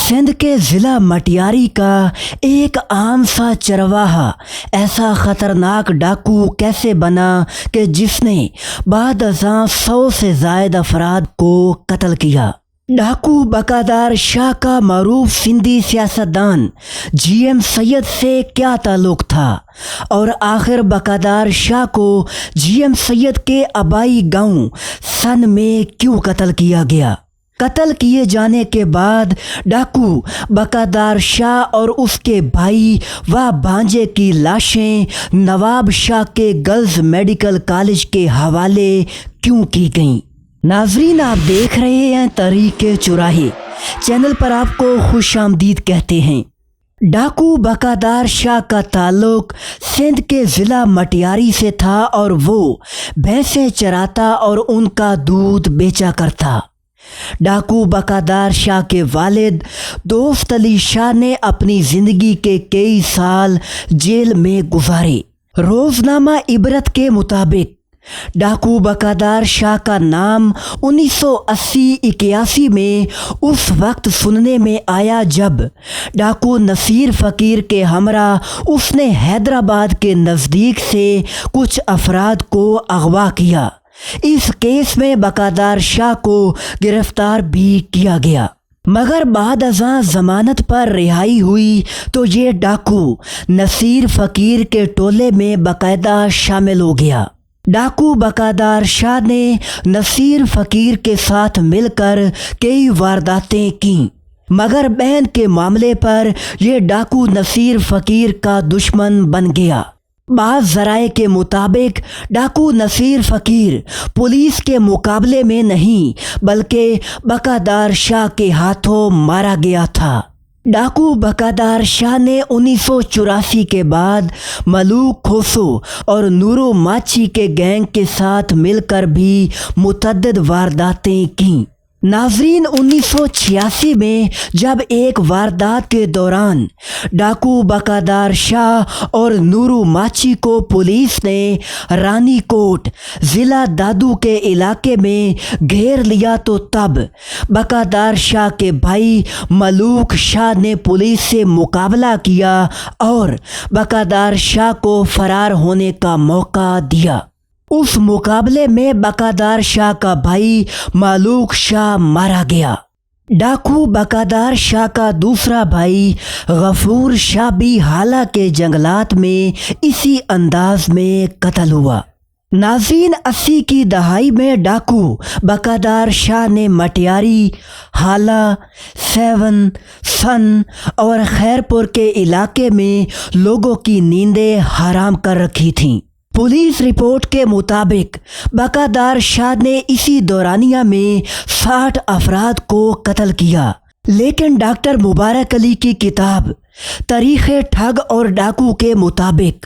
सिंध के ज़िला मटियारी का एक आम सा चरवाहा ऐसा ख़तरनाक डाकू कैसे बना कि जिसने बाद अज़ां 100 से ज़ायद अफराद को कत्ल किया। डाकू बकादार शाह का मरूफ सिंधी सियासतदान GM सैयद से क्या ताल्लुक़ था और आखिर बकादार शाह को GM सैयद के आबाई गांव सन में क्यों कत्ल किया गया। कत्ल किए जाने के बाद डाकू बकादार शाह और उसके भाई व भांजे की लाशें नवाब शाह के गर्ल्स मेडिकल कॉलेज के हवाले क्यों की गईं। नाजरीन, आप देख रहे हैं तरीके चुराहे। चैनल पर आपको खुशामदीद कहते हैं। डाकू बकादार शाह का ताल्लुक सिंध के ज़िला मटियारी से था और वो भैंसें चराता और उनका दूध बेचा करता। डाकू बकादार शाह के वालिद दोस्त अली शाह ने अपनी ज़िंदगी के कई साल जेल में गुजारे। रोज़नामा इबरत के मुताबिक डाकू बकादार शाह का नाम 1980-81 में उस वक्त सुनने में आया जब डाकू नसीर फ़कीर के हमरा उसने हैदराबाद के नज़दीक से कुछ अफराद को अगवा किया। इस केस में बकादार शाह को गिरफ्तार भी किया गया, मगर बाद अज़ां ज़मानत पर रिहाई हुई तो ये डाकू नसीर फ़कीर के टोले में बाकायदा शामिल हो गया। डाकू बकादार शाह ने नसीर फ़कीर के साथ मिलकर कई वारदातें की, मगर बहन के मामले पर यह डाकू नसीर फ़कीर का दुश्मन बन गया। बाज़ ज़राए के मुताबिक डाकू नसीर फ़कीर पुलिस के मुकाबले में नहीं बल्कि बकादार शाह के हाथों मारा गया था। डाकू बकादार शाह ने 1984 के बाद मलूक खोसो और नूरो माची के गैंग के साथ मिलकर भी मुतअद्दिद वारदातें की। नाजरीन, 1986 में जब एक वारदात के दौरान डाकू बकादार शाह और नूरू माची को पुलिस ने रानी कोट ज़िला दादू के इलाके में घेर लिया तो तब बकादार शाह के भाई मलूक शाह ने पुलिस से मुकाबला किया और बकादार शाह को फरार होने का मौका दिया। उस मुकाबले में बकादार शाह का भाई मलूक शाह मारा गया। डाकू बकादार शाह का दूसरा भाई गफूर शाह भी हाला के जंगलात में इसी अंदाज में कत्ल हुआ। नाज़रीन, 80 की दहाई में डाकू बकादार शाह ने मटियारी, हाला, सेवन, सन और खैरपुर के इलाके में लोगों की नींदें हराम कर रखी थीं। पुलिस रिपोर्ट के मुताबिक बकादार शाह ने इसी दौरानिया में 60 अफराद को कत्ल किया, लेकिन डॉक्टर मुबारक अली की किताब तारीख़े ठग और डाकू के मुताबिक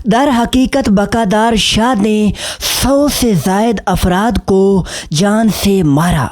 दर हकीकत बकादार शाह ने 100 से ज़ायद अफराद को जान से मारा।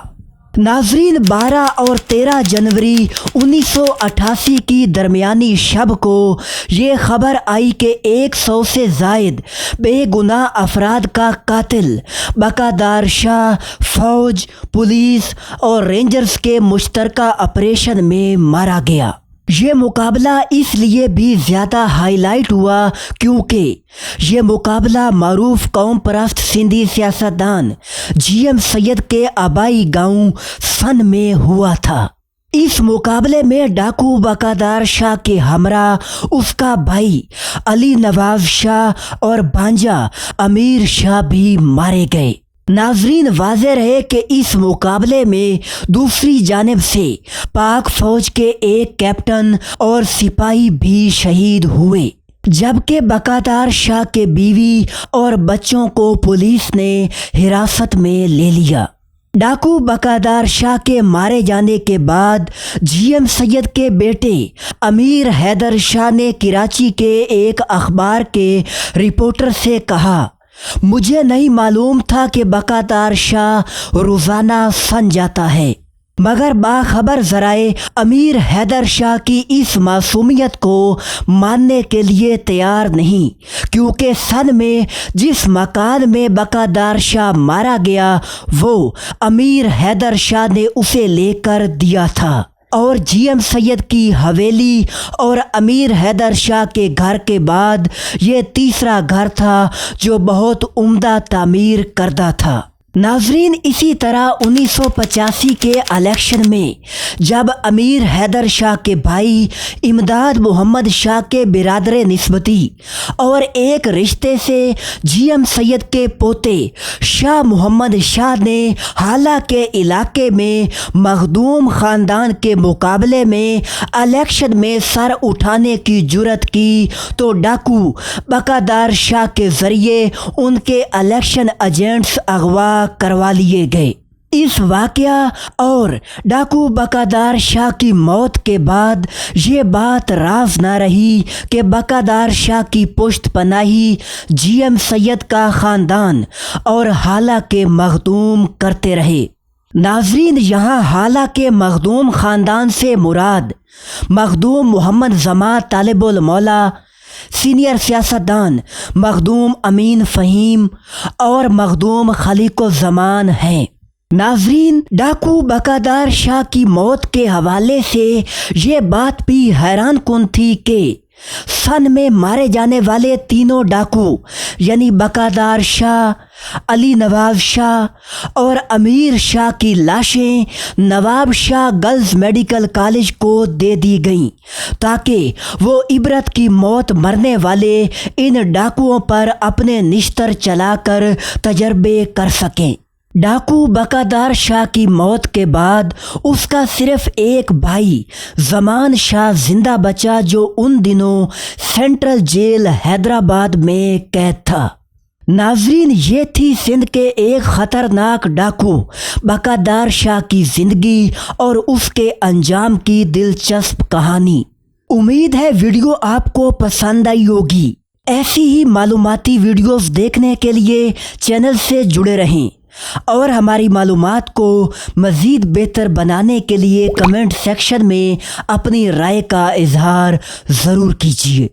नाजरीन, 12 और 13 जनवरी 1988 की दरमियानी शब को ये खबर आई कि 100 से ज़ायद बेगुनाह अफराद का कातिल बकादार शाह फ़ौज, पुलिस और रेंजर्स के मुश्तरका ऑपरेशन में मारा गया। ये मुकाबला इसलिए भी ज़्यादा हाईलाइट हुआ क्योंकि ये मुकाबला मरूफ कौम परस्त सिंधी सियासतदान GM सैयद के आबाई गांव सन में हुआ था। इस मुकाबले में डाकू बकादार शाह के हमरा उसका भाई अली नवाब शाह और भांजा अमीर शाह भी मारे गए। नाजरीन, वाज़ेह रहे कि इस मुकाबले में दूसरी जानिब से पाक फ़ौज के एक कैप्टन और सिपाही भी शहीद हुए, जबकि बकादार शाह के बीवी और बच्चों को पुलिस ने हिरासत में ले लिया। डाकू बकादार शाह के मारे जाने के बाद GM सैयद के बेटे अमीर हैदर शाह ने कराची के एक अखबार के रिपोर्टर से कहा, मुझे नहीं मालूम था कि बकादार शाह रोज़ाना सन जाता है, मगर बाखबर ज़राए अमीर हैदर शाह की इस मासूमियत को मानने के लिए तैयार नहीं, क्योंकि सन में जिस मकान में बकादार शाह मारा गया वो अमीर हैदर शाह ने उसे लेकर दिया था। اور GM سید کی حویلی اور امیر حیدر شاہ کے گھر کے بعد یہ تیسرا گھر تھا جو بہت عمدہ تعمیر کردہ تھا۔ ناظرین، اسی طرح 1985 کے الیکشن میں جب امیر حیدر شاہ کے بھائی امداد محمد شاہ کے برادر نسبتی اور ایک رشتے سے GM سید کے پوتے شاہ محمد شاہ نے حالہ کے علاقے میں مخدوم خاندان کے مقابلے میں الیکشن میں سر اٹھانے کی جرت کی تو ڈاکو بقادار شاہ کے ذریعے ان کے الیکشن ایجنٹس اغوا کروا لیے گئے۔ اس واقعہ اور ڈاکو بقادار شاہ کی موت کے بعد یہ بات راز نہ رہی کہ بقادار شاہ کی پشت پناہی GM سید کا خاندان اور حالہ کے مخدوم کرتے رہے۔ ناظرین، یہاں حالہ کے مخدوم خاندان سے مراد مخدوم محمد زمان طالب المولا، سینئر سیاستدان مخدوم امین فہیم اور مخدوم خلیق الزمان ہیں۔ ناظرین، ڈاکو بقادار شاہ کی موت کے حوالے سے یہ بات بھی حیران کن تھی کہ سن میں مارے جانے والے تینوں ڈاکو یعنی بقادار شاہ، علی نواز شاہ اور امیر شاہ کی لاشیں نواب شاہ گرلز میڈیکل کالج کو دے دی گئیں تاکہ وہ عبرت کی موت مرنے والے ان ڈاکوؤں پر اپنے نشتر چلا کر تجربے کر سکیں۔ ڈاکو بقادار شاہ کی موت کے بعد اس کا صرف ایک بھائی زمان شاہ زندہ بچا جو ان دنوں سینٹرل جیل حیدرآباد میں قید تھا۔ ناظرین، یہ تھی سندھ کے ایک خطرناک ڈاکو بقادار شاہ کی زندگی اور اس کے انجام کی دلچسپ کہانی۔ امید ہے ویڈیو آپ کو پسند آئی ہوگی۔ ایسی ہی معلوماتی ویڈیوز دیکھنے کے لیے چینل سے جڑے رہیں اور ہماری معلومات کو مزید بہتر بنانے کے لیے کمنٹ سیکشن میں اپنی رائے کا اظہار ضرور کیجیے۔